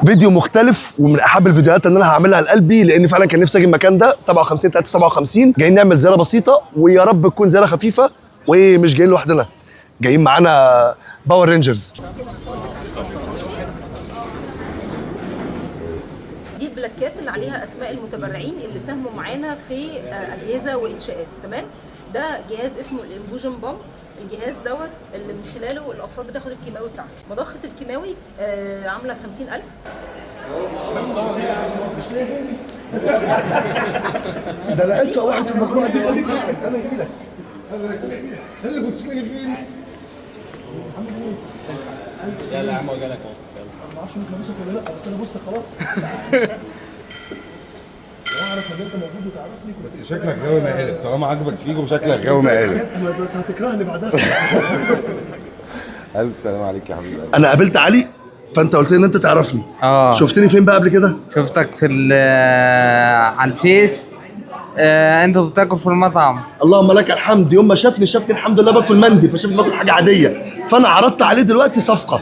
فيديو مختلف ومن احب الفيديوهات اللي انا هعملها لقلبي، لان فعلا كان نفسي اجي المكان ده. 57 357 جايين نعمل زياره بسيطه، ويا رب تكون زياره خفيفه ومش جايين لوحدنا، جايين معانا باور رينجرز. دي البلاكات اللي عليها اسماء المتبرعين اللي ساهموا معانا في اجهزه وانشاءات. تمام، ده جهاز اسمه الانفوجن بامب. الجهاز دوت اللي من خلاله الاطفال بتاخد الكيماوي بتاعها. مضخه الكيماوي عامله 50,000. ده انا اسوء واحد في المجموعه دي. خليك قاعد، انا اجي لك. انا مش لاقي فين. يلا يا عم وجالك اهو. ما اعرفش ممكن امسك ولا لا، بس انا بوست خلاص. اعرف ان انت موجود وتعرفني. بس شكلك غاوي مقالب، طالما عجبك فيجو شكلك غاوي مقالب. بس هتكرهني بعدها. الف سلام عليك يا حبيبي. انا قابلت علي، فانت قلت لي ان انت تعرفني. شفتني فين بقى قبل كده؟ شفتك في على الفيس. انتوا بتاكلوا في المطعم. اللهم لك الحمد. يوم ما شافني الحمد لله باكل مندي، فشافني باكل حاجه عاديه، فانا عرضت عليه دلوقتي صفقه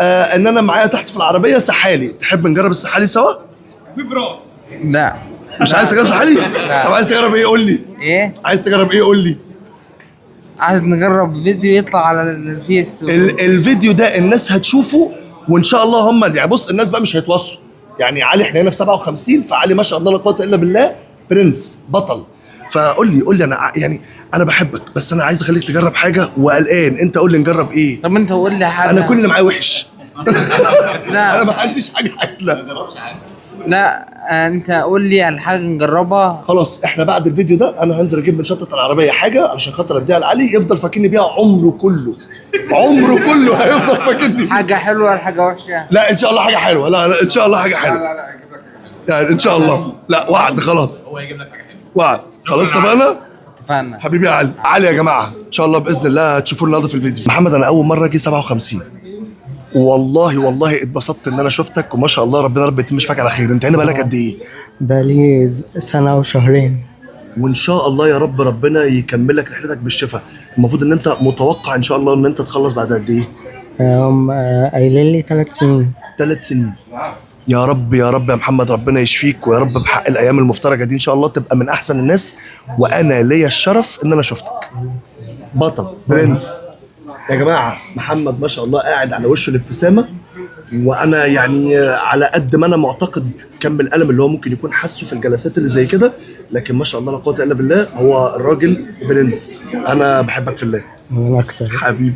ان انا معايا تحت في العربيه سحالي. تحب نجرب السحالي سوا؟ في براس. لا مش عايز تجرب سحالي؟ طب عايز تجرب ايه؟ قول لي. ايه عايز تجرب ايه؟ قول لي. عايز نجرب فيديو يطلع على الفيس الفيديو ده الناس هتشوفه، وان شاء الله هم يعني بص الناس بقى مش هيتوصوا. يعني علي احنا هنا في 57، فعلي ما شاء الله لا قوه الا بالله برنس بطل. فقول لي انا يعني انا بحبك، بس انا عايز اخليك تجرب حاجه وقلقان. انت قول لي نجرب ايه؟ طب انت قول لي حاجه. انا كل اللي معايا وحش. لا انا ما عنديش حاجه حلوه. لا انت قول لي على حاجه نجربها. خلاص احنا بعد الفيديو ده انا هنزل اجيب من شنطه العربيه حاجه علشان خاطر اديها لعلي يفضل فاكرني بيها عمره كله. عمره كله هيفضل فاكرني. حاجه حلوه ولا حاجه وحشه؟ لا ان شاء الله حاجه حلوه. لا ان شاء الله حاجه حلوه. لا هجيب لك حاجه حلوه يعني ان شاء الله. لا وعد خلاص. هو هيجيب لك حاجه حلوه. وعد خلاص اتفقنا. اتفقنا حبيبي يا علي. علي يا جماعه ان شاء الله باذن الله هتشوفوا النهارده في الفيديو. محمد انا اول مره اجي 57، والله اتبسطت ان انا شفتك، وما شاء الله ربنا رب يتمش فيك على خير. انت هنا بقالك قد ايه؟ بقالي سنة وشهرين. وان شاء الله يا رب ربنا يكملك رحلتك بالشفاء. المفروض ان انت متوقع ان شاء الله ان انت تخلص بعد قد ايه؟ هم قايلين لي 3 سنين. 3 سنين. يا رب يا رب يا محمد ربنا يشفيك، ويا رب بحق الايام المفترجه دي ان شاء الله تبقى من احسن الناس، وانا ليا الشرف ان انا شفتك. بطل برنس يا جماعه. محمد ما شاء الله قاعد على وشه الابتسامه، وانا يعني على قد ما انا معتقد كم الالم اللي هو ممكن يكون حاسه في الجلسات اللي زي كده، لكن ما شاء الله لا قوه الا بالله هو الراجل برنس. انا بحبك في الله. أنا أكتر. حبيبي.